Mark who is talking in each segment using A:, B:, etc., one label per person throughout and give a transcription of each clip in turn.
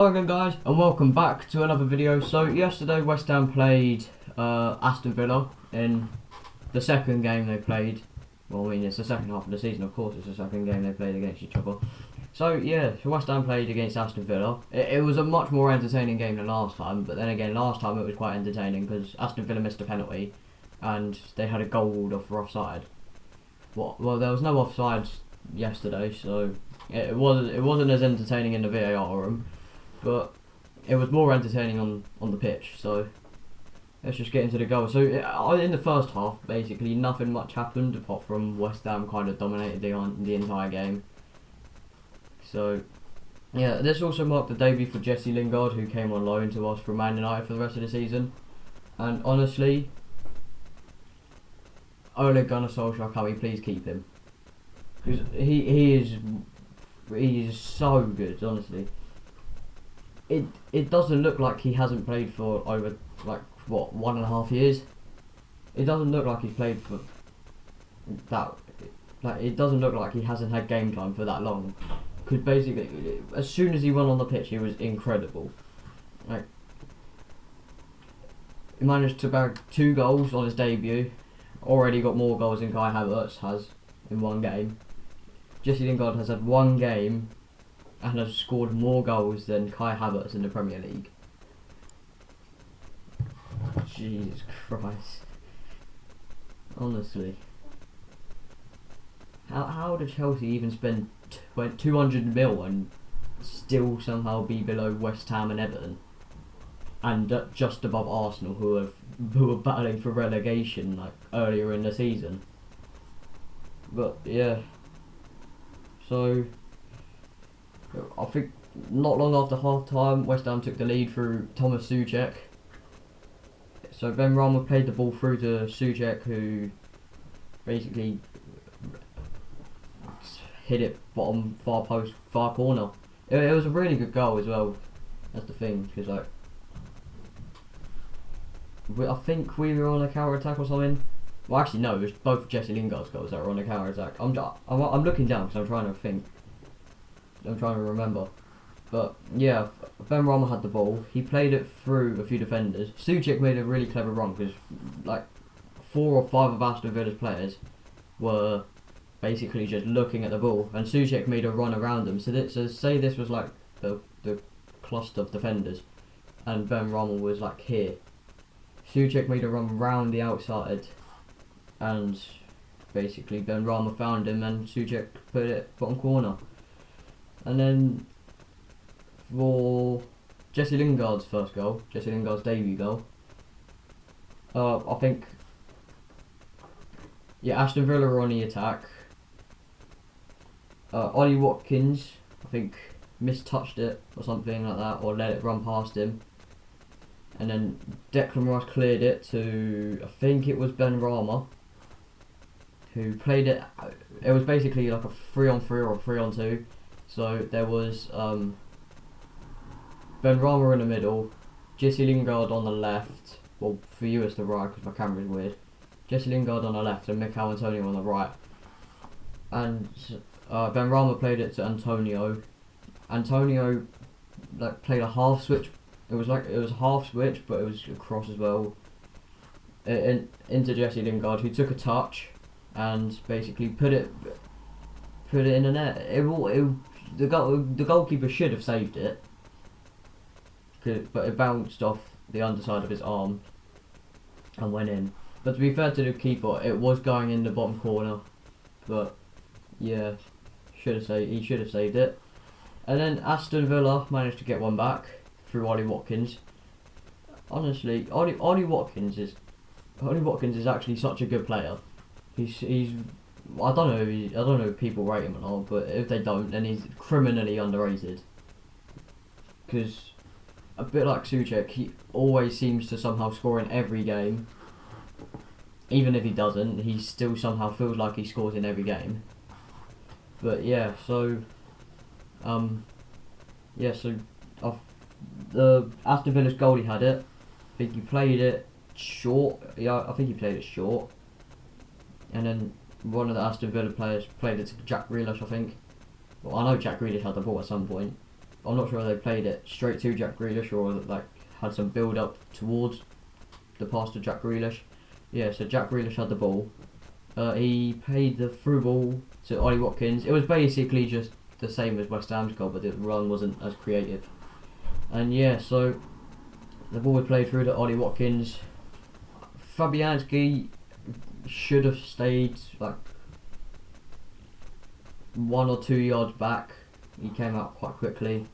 A: Hello again guys and welcome back to another video. So yesterday West Ham played Aston Villa in the second game they played. Well, I mean it's the second half of the season, of course it's the second game they played against each other. So yeah, West Ham played against Aston Villa. It was a much more entertaining game than last time, but then again last time it was quite entertaining because Aston Villa missed a penalty and they had a goal ruled off for offside. Well, there was no offside yesterday, so it wasn't as entertaining in the VAR room. But it was more entertaining on the pitch, so let's just get into the goal. So in the first half, basically nothing much happened apart from West Ham kind of dominated the entire game. So yeah, this also marked the debut for Jesse Lingard, who came on loan to us from Man United for the rest of the season. And honestly, Ole Gunnar Solskjaer, can we please keep him? Because he is so good, honestly. It doesn't look like he hasn't played for over like what 1.5 years. It doesn't look like he's played for that. Like it doesn't look like he hasn't had game time for that long. Because basically, as soon as he went on the pitch, he was incredible. Like he managed to bag 2 goals on his debut. Already got more goals than Kai Havertz has in one game. Jesse Lingard has had 1 game and has scored more goals than Kai Havertz in the Premier League. Jesus Christ. Honestly. How did Chelsea even spend 200 mil and still somehow be below West Ham and Everton? And just above Arsenal, who were battling for relegation like earlier in the season. But yeah. So I think not long after half time, West Ham took the lead through Thomas Souček. So Ben Rama played the ball through to Souček, who basically hit it bottom far post, far corner. It was a really good goal as well. That's the thing, because like I think we were on a counter attack or something. Well, actually no, it was both Jesse Lingard's goals that were on a counter attack. I'm looking down because I'm trying to think. I'm trying to remember. But yeah, Ben Rama had the ball. He played it through a few defenders. Souček made a really clever run because like 4 or 5 of Aston Villa's players were basically just looking at the ball, and Souček made a run around them. So say this was like the cluster of defenders, and Ben Rama was like here. Souček made a run round the outside, and basically Ben Rama found him, and Souček put it bottom corner. And then for Jesse Lingard's first goal, Jesse Lingard's debut goal, I think, yeah, Aston Villa were on the attack. Ollie Watkins, I think, mistouched it or something like that, or let it run past him. And then Declan Rice cleared it to, I think it was Ben Rama, who played it. It was basically like a 3-on-3 or a 3-on-2. So there was Ben Rama in the middle, Jesse Lingard on the left. Well, for you it's the right because my camera is weird. Jesse Lingard on the left and Mikel Antonio on the right. And Ben Rama played it to Antonio. Antonio like played a half switch. It was half switch, but it was a cross as well. Into Jesse Lingard, who took a touch and basically put it in the net. The goalkeeper should have saved it, but it bounced off the underside of his arm and went in. But to be fair to the keeper, it was going in the bottom corner. But yeah, he should have saved it. And then Aston Villa managed to get one back through Ollie Watkins. Honestly, Ollie Watkins is actually such a good player. He's I don't know if people rate him or not, but if they don't, then he's criminally underrated. Because a bit like Souček, he always seems to somehow score in every game. Even if he doesn't, he still somehow feels like he scores in every game. But yeah, so the Aston Villa's goalie had it. I think he played it short. Yeah, I think he played it short. And then one of the Aston Villa players played it to Jack Grealish, I think. Well, I know Jack Grealish had the ball at some point. I'm not sure they played it straight to Jack Grealish or like had some build up towards the pass to Jack Grealish. Yeah, so Jack Grealish had the ball. He played the through ball to Ollie Watkins. It was basically just the same as West Ham's goal, but the run wasn't as creative. And yeah, so the ball was played through to Ollie Watkins. Fabianski should have stayed like 1 or 2 yards back. He came out quite quickly.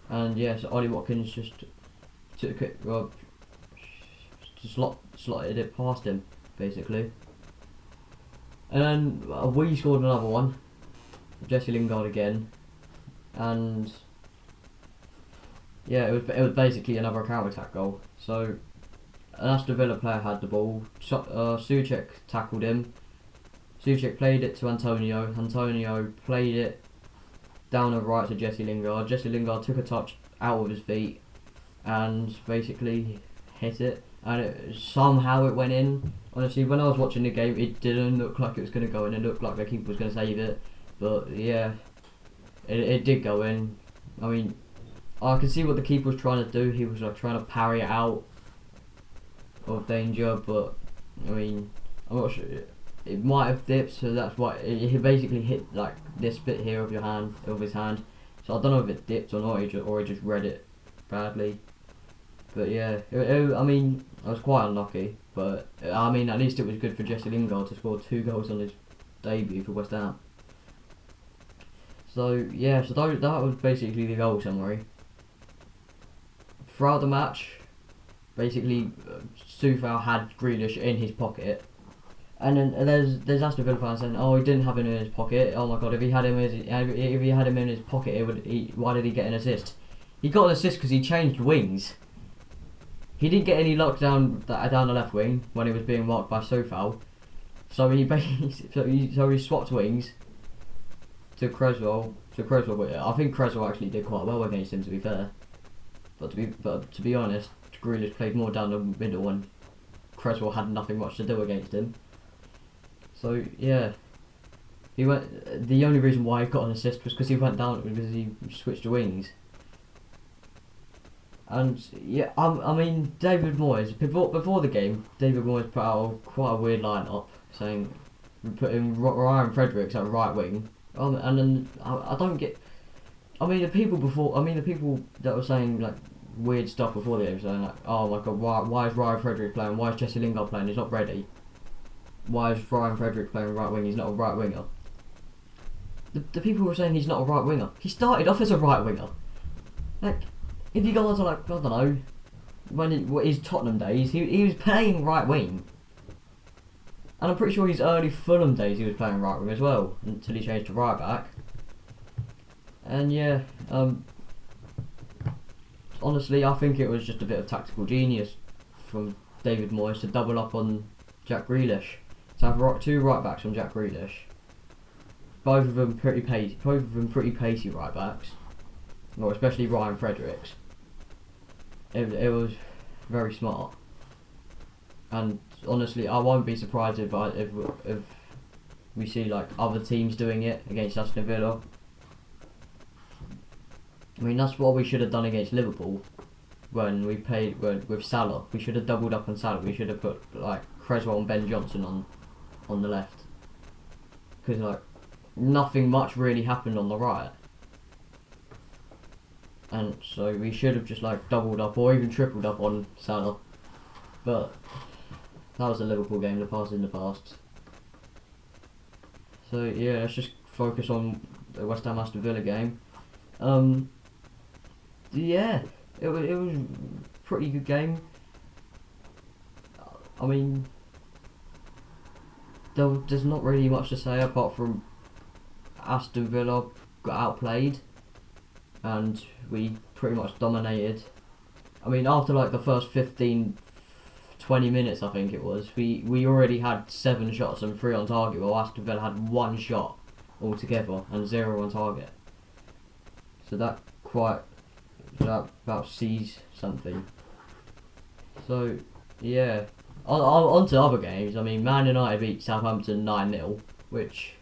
A: And yeah, so Ollie Watkins just took a quick, slotted it past him, basically. And then we scored another one. Jesse Lingard again. And yeah, it was basically another counter-attack goal. So an Aston Villa player had the ball. Souček tackled him. Souček played it to Antonio. Antonio played it down the right to Jesse Lingard. Jesse Lingard took a touch out of his feet and basically hit it. And somehow it went in. Honestly, when I was watching the game, it didn't look like it was going to go in. It looked like the keeper was going to save it. But yeah, it did go in. I mean, I could see what the keeper was trying to do. He was like trying to parry it out of danger, but I mean, I'm not sure. It might have dipped, so that's why it basically hit like this bit here of his hand. So I don't know if it dipped or not, or he just read it badly. But yeah, I mean, I was quite unlucky, but I mean, at least it was good for Jesse Lingard to score 2 goals on his debut for West Ham. So yeah, so that was basically the goal summary. Throughout the match, basically, Soufal had Grealish in his pocket, and then there's Aston Villa fans saying, "Oh, he didn't have him in his pocket. Oh my God, if he had him in his pocket, why did he get an assist? He got an assist because he changed wings. He didn't get any luck down the left wing when he was being marked by Soufal, so he swapped wings to Creswell. I think Creswell actually did quite well against him, to be fair. But to be honest, Grealish played more down the middle and Creswell had nothing much to do against him. So yeah, the only reason why he got an assist was because he went down because he switched to wings. And yeah, I mean, David Moyes before the game, David Moyes put out quite a weird lineup saying we put in Ryan Fredericks at right wing. And then I don't get. I mean, the people that were saying like weird stuff before the game, saying like, "Oh my God, why is Ryan Fredericks playing? Why is Jesse Lingard playing? He's not ready. Why is Ryan Fredericks playing right wing? He's not a right winger." The people were saying he's not a right winger. He started off as a right winger. Like, if you go on to like, I don't know, when his Tottenham days, he was playing right wing. And I'm pretty sure his early Fulham days he was playing right wing as well, until he changed to right back. And yeah, honestly, I think it was just a bit of tactical genius from David Moyes to double up on Jack Grealish. To have 2 right backs from Jack Grealish, both of them pretty pacey right backs, or especially Ryan Fredericks. It was very smart, and honestly, I won't be surprised if we see like other teams doing it against Aston Villa. I mean, that's what we should have done against Liverpool when we played with Salah. We should have doubled up on Salah. We should have put like Creswell and Ben Johnson on the left, because like nothing much really happened on the right, and so we should have just like doubled up or even tripled up on Salah. But that was a Liverpool game. The past in the past. So yeah, let's just focus on the West Ham Aston Villa game. Yeah, it was a pretty good game. I mean, there's not really much to say apart from Aston Villa got outplayed and we pretty much dominated. I mean, after like the first 15-20 minutes, I think it was, we already had 7 shots and 3 on target, while Aston Villa had 1 shot altogether and 0 on target. So that about sees something. So yeah, on to other games. I mean, Man United beat Southampton 9-0, which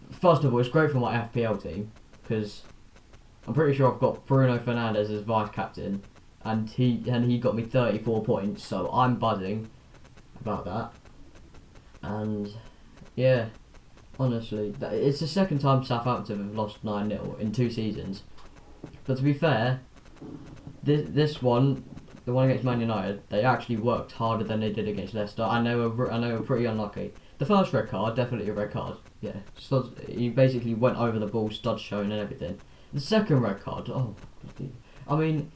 A: first of all, it's great for my FPL team because I'm pretty sure I've got Bruno Fernandes as vice captain, and he got me 34 points. So I'm buzzing about that. And yeah, honestly, it's the second time Southampton have lost 9-0 in 2 seasons. But to be fair, this one, the one against Man United, they actually worked harder than they did against Leicester, and they were pretty unlucky. The first red card, definitely a red card. Yeah, he basically went over the ball, studs shown and everything. The second red card, I mean,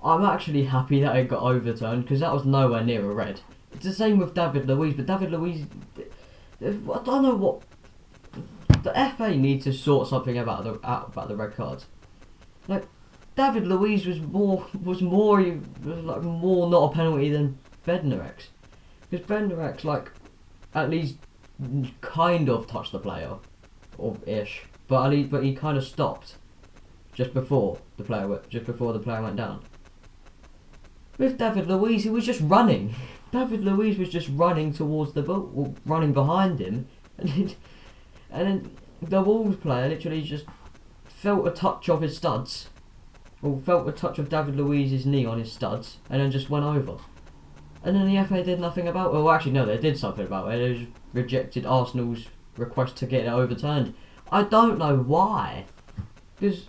A: I'm actually happy that it got overturned because that was nowhere near a red. It's the same with David Luiz, but David Luiz, I don't know what the FA needs to sort something out about the red cards. Like, David Luiz was more not a penalty than Bednarek's, because Bednarek's like at least kind of touched the player, or ish, but he kind of stopped just before the player went down. With David Luiz, he was just running. David Luiz was just running towards the ball, or running behind him, and then the Wolves player literally just felt a touch of his studs, or felt a touch of David Luiz's knee on his studs, and then just went over. And then the FA did nothing about it. Well, actually, no, they did something about it. They just rejected Arsenal's request to get it overturned. I don't know why. Because,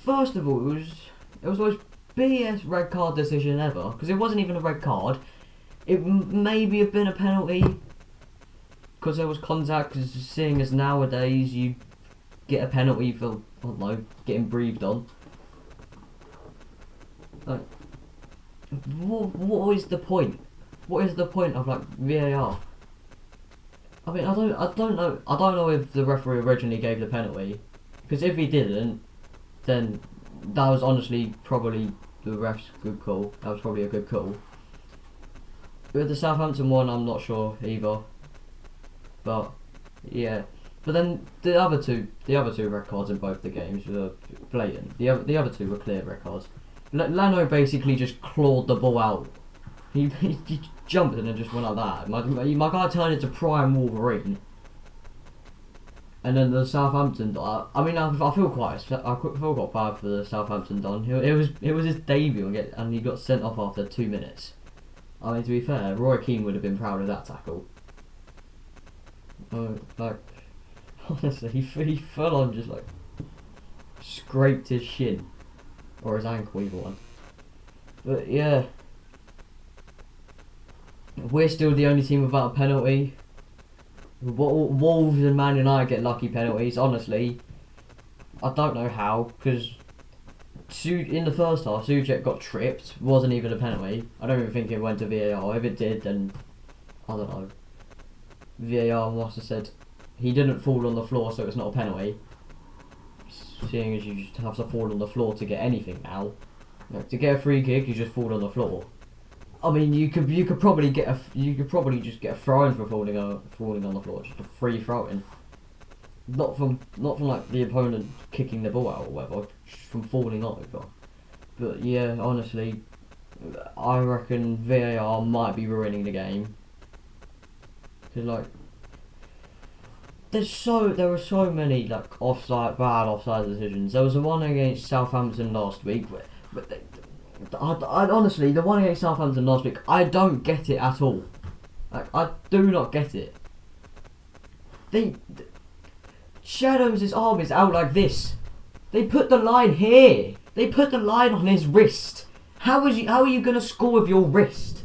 A: first of all, it was the most BS red card decision ever. Because it wasn't even a red card. It maybe have been a penalty. Because there was contact. Because seeing as nowadays you get a penalty for, I don't know, getting breathed on. Like, what is the point? What is the point of like VAR? I mean, I don't know if the referee originally gave the penalty, because if he didn't, then that was honestly probably the ref's good call. That was probably a good call. With the Southampton one, I'm not sure either. But yeah, but then the other two red cards in both the games were blatant. The other two were clear red cards. Leno basically just clawed the ball out. He jumped and then just went like that. My guy turned into prime Wolverine. And then the Southampton, I mean, I feel quite bad for the Southampton Don. It was his debut and he got sent off after 2 minutes. I mean, to be fair, Roy Keane would have been proud of that tackle. Like, honestly, he fell on just like scraped his shin. Or his ankle, either one. But yeah, we're still the only team without a penalty. Wolves and Man United get lucky penalties. Honestly, I don't know how, because in the first half, Souček got tripped. Wasn't even a penalty. I don't even think it went to VAR. If it did, then I don't know. VAR must have said he didn't fall on the floor, so it's not a penalty. Seeing as you just have to fall on the floor to get anything now. Like, to get a free kick, you just fall on the floor. I mean, you could probably just get a throw-in for falling on the floor, just a free throw-in. Not from like the opponent kicking the ball out or whatever, just from falling over. But yeah, honestly, I reckon VAR might be ruining the game. Cause like, there were so many like bad offside decisions. There was the one against Southampton last week, but I honestly, the one against Southampton last week, I don't get it at all. Like, I do not get it. Shadows' arm is out like this. They put the line here. They put the line on his wrist. How are you gonna score with your wrist?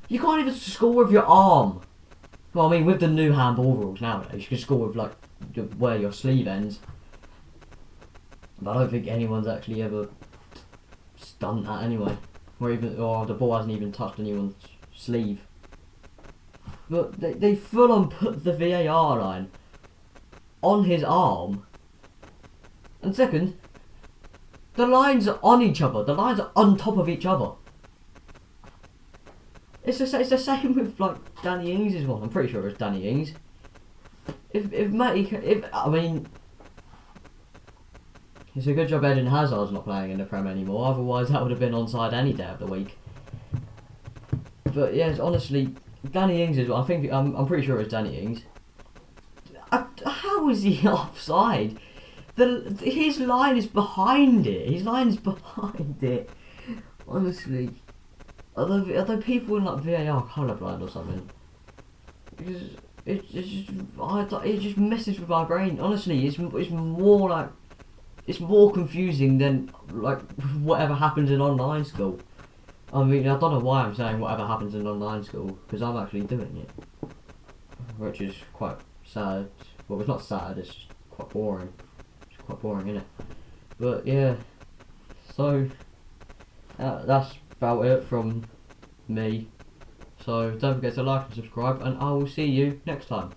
A: You can't even score with your arm. Well, I mean, with the new handball rules nowadays, you can score with like where your sleeve ends. But I don't think anyone's actually ever done that anyway. Or the ball hasn't even touched anyone's sleeve. But they full on put the VAR line on his arm. And second, the lines are on each other. The lines are on top of each other. It's the same with like Danny Ings' one. I'm pretty sure it's Danny Ings. I mean, it's a good job Eden Hazard's not playing in the Prem anymore. Otherwise, that would have been onside any day of the week. But yes, honestly, Danny Ings' one. I'm pretty sure it's Danny Ings. How is he offside? his line is behind it. His line is behind it. Honestly, are the people in like VAR colourblind or something? Because it just messes with my brain. Honestly, it's more like it's more confusing than like whatever happens in online school. I mean, I don't know why I'm saying whatever happens in online school because I'm actually doing it, which is quite sad. Well, it's not sad. It's just quite boring. It's quite boring, isn't it? But yeah, so that's about it from me. So don't forget to like and subscribe, and I will see you next time.